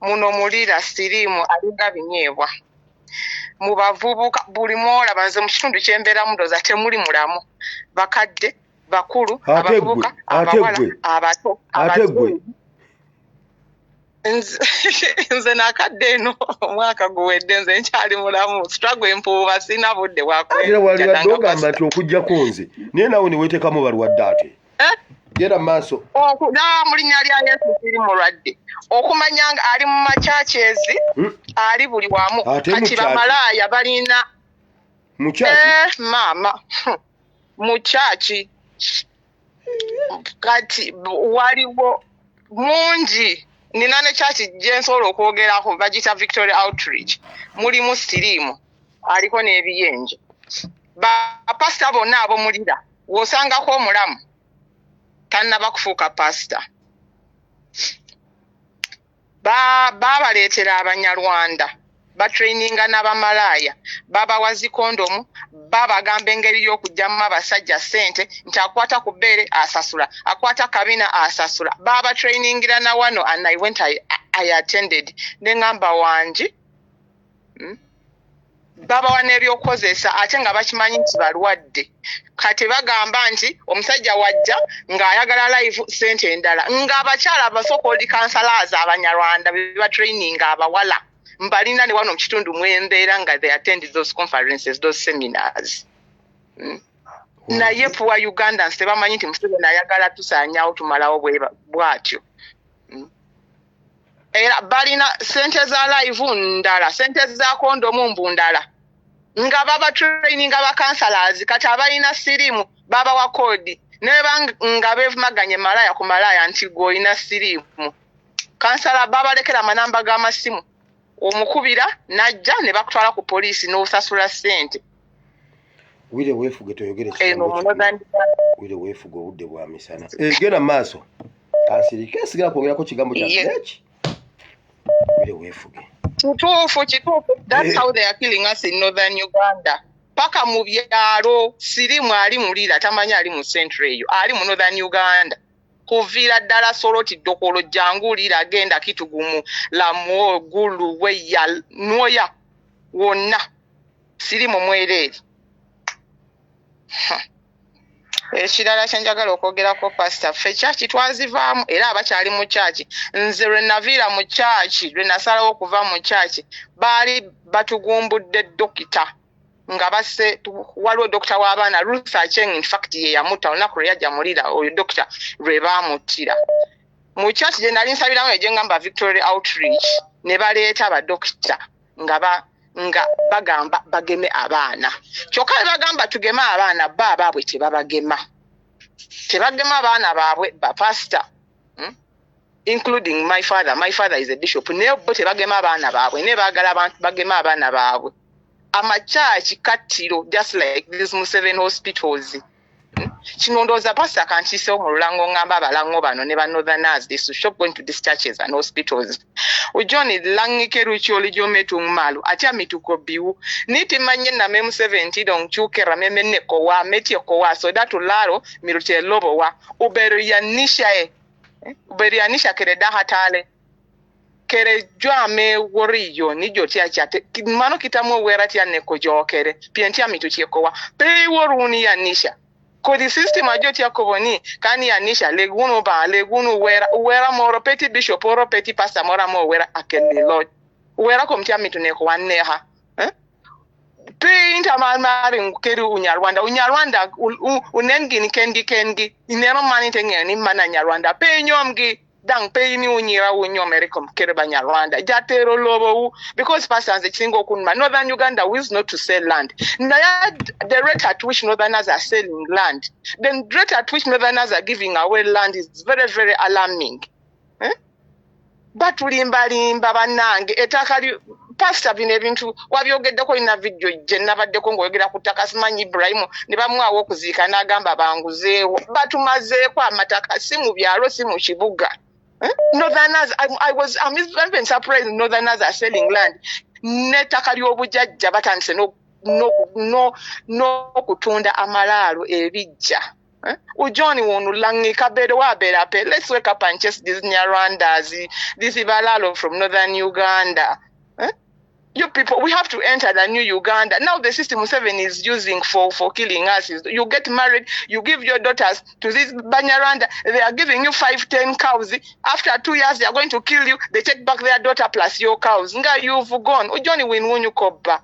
muno mulira siriimu alinga binyeebwa mu bavubuka buli mwolaba nze mu kitundu ky'embeeramu ndowooza temuli mulamu bakadde bakulu abavubuka abawala abato abazungu nze nakadde eno omwaka guwedde nze nkyali mulamu struggle empuuba sina budde bwakwegamba nti okujjako nze naye naawe ne weeteekamu balwadde ate gera maaso mu linnya lya Yesu siri mulwadde okumanya nga ali mu makyachezi ali buli wamu kati bamalaaya balina maama mukyaki kati waliwo mungi nina ne kyaki gye nsobola okwogerako bagita Victoria Outreach mulimu siriimu aliko n'ebiyenje bapasita bonna ab'omulira w'osangako omulamu tannaba kufuuka pasita babaleetera abanyarwanda batraininga n'abamalaaya babawa zikondomu babagamba engeri y'okugyamu abasajja ssente nti akwata ku bbeere asasula akwata kabina asasula babatrainingira na wano and I went I attended ne ngamba wangi babawa n'ebyokukozesa ate nga bakimanyi nti balwadde kati bagamba nti omusajja wajja ng'ayagala live ssente endala ng'abakyala abasokooli kansalaza abanyarwanda bebatraininga abawala mbalina ne wano mu kitundu mwembeera nga they attend those conferences those seminars naye puwa Ugandans tebamanyi nti Museveni ayagala tusaanyawo tumalawo bwatyo era balina ssente za live ndala ssente za kondomu mbundala nga baba training abakansalers kati abalina siriimu baba wa kodi nga bevumaganye malaya ku malaya nti goyina siriimu kansala babalekera amanamba g'amasimu omukubira najja ne bakutwala ku poliisi n'osasula ssente wire weefuge toyogere wire weefuge obudde bwa misana genda maaso asirike sigala kwongerako kigambo kyaki wire weefuge kituufu that's how they are killing us in northern Uganda paka mu byalo siriimu ali mulira tamanyi ali mu central eyo ali mu northern Uganda kuviira ddala Soroti Dokolo Jangulira agenda Kitugumu Lamu Gulu Weya Nwoya wonna siriimu mwereere ekirala kyenjagala okwogerako pasita ffe kyaki twazivaamu era abakyali mu kyaki nze lwe naviira mu kyaki lwe nasalawo okuva mu kyaki baali batugumbudde dokita nga basse waliwo dokita w'abaana Ruth Acheng in fact ye yamutta olunaku lwe yajja mulira oyo dokita lwe baamuttira mu kyaki gye nali nsabiramu egye ngamba Victoria Outreach ne baleeta badokita nga bagamba bageme abaana kyokka ne bagamba tugeme abaana baabwe tebabagema abaana baabwe bapasita including my father is a bishop naye bo tebagema abaana baabwe ne baagala abantu bagema abaana baabwe amakyaki kattiro just like these Museveni hospitals kino ndowooza pasita kankiisewo mu lulango ngamba abalango bano ne Northerners they should stop going to these churches and hospitals ujoni langike rucholi jometu malu atia mituko biu niti manye na memu 70 don chukera memene ko wa meti ko wa so datu laro mirute lobo wa uberianisha kere da hatale kere jwame woriyo ni jotia chate mano kitamu wera tia neko jokere pientia mituchie ko wa pe woruni yanisha kodi system ajoti yakoboni kani yanisha legunu wera moro peti bishop oro peti pastor mora mo wera akele lord wera komtia mituneko wanneha pe intamamari ngukeri unyarwanda unengini kendi inero mani tengeni mana nyarwanda pe nyomgi dang pe ni unyira unyomere komkere banyarwanda jatero lobo because pastors chingo kunma northern Uganda wills not to sell land the rate at which northerners are selling land the rate at which northerners are giving away land is very very alarming batulimba banange etakali pastor bine bintu wabyogeddeko ina video je nabaddeko ngoyogera ku ttaka simanyi Ibrahim ne bamwawo okuziika n'agamba banguzeewo batumazeeko amataka si mu byalo si mu kibuga Northerners I'm even surprised Northerners are selling land nettaka ly'obujjajja batandise no kutunda amalaalo ebijja Ujoni wonu langi kabere wa berape. Let's wake up and chase these Nyarandas, these Ibalalo from northern Uganda. You people, we have to enter the new Uganda. Now the system 7 is using for killing us. You get married, you give your daughters to this Banyaranda, they are giving you 5-10 cows. After 2 years, they are going to kill you. They take back their daughter plus your cows. Nga, you've gone. Ujoni win koba.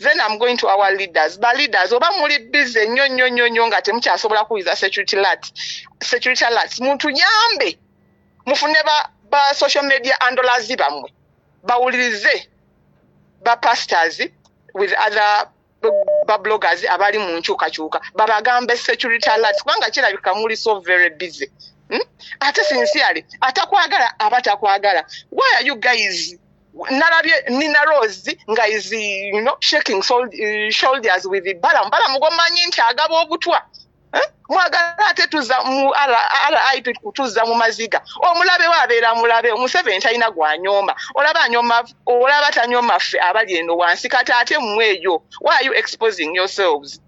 Then I'm going to our leaders. Ba leaders, oba muli busy nyo nga temuchasobola kuiza security alerts. Muntu yambe. Mufune ba social media handlers bamwe. Bawulirize ba pastors with other bloggers abali mu nkyukakyuka babagambe security alerts kubanga kirabika muli so very busy. Ate sincerely atakwagala abatakwagala, why are you guys nalabye Nina Rose nga is shaking shoulders with the bala mugomanyi nti agaba obutwa mwagala ate tuza mu RI tuza mu maziga omulabe wabeera mulabe Museveni talina gwanyoma olaba tanyoma ffe abali eno wansi kati ate mmweyo. Why are you exposing yourselves?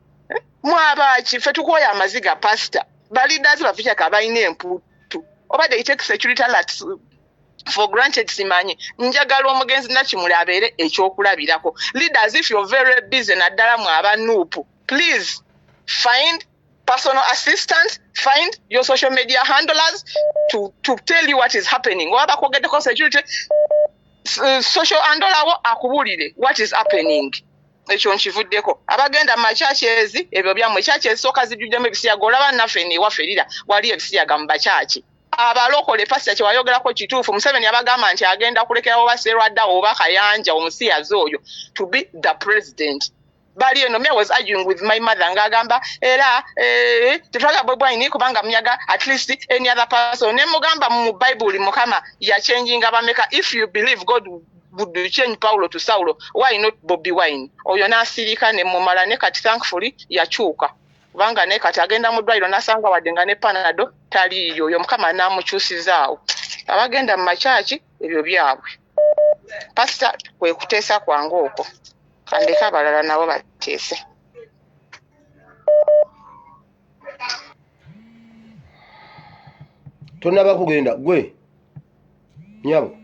Mwabaki ffe tukoya amaziga pastor balidazi bafichaka balina emputu oba they take security alerts for granted. Simanyi njagala omugenzi nakimuli abeere ekyokulabirako. Leaders, if you're very busy naddala mu abanuupu, please find personal assistants, find your social media handlers to tell you what is happening. Waba kwogedeko security social handler akubulire what is happening. Ekyo nkivuddeko abagenda mu churches ebyo byammwe churches soka zijujjemu ebisiyaga olaba naffe ne waferira wali ebisiyaga mu bakyaki abalokole pastor kye wayogerako kituufu. Museveni abagamba nti agenda kulekerawo baserwadda oba kayanja omusiyazi oyo to be the president. Bali eno, me was arguing with my mother ngagamba era tetwaga Bobi Wine kubanga mnyaga at least any other person. Ne mugamba mu Bible Mukama ya changing abameka. If you believe God would change Paulo to Saulo, why not Bobi Wine? Oyo nasirika ne mumala ne kati thankfully yakyuka. Kubanga ne kati agenda mu ddwaliro nasanga wadenga ne panado taliyo. Oyo Mukama namukyusizaawo. Abagenda mu makyaki ebyo byabwe. Pastor kwe kuteesa kwangu okwo. Kandeka abalala nabo bateese. Tonnaba kugenda gwe nyabo.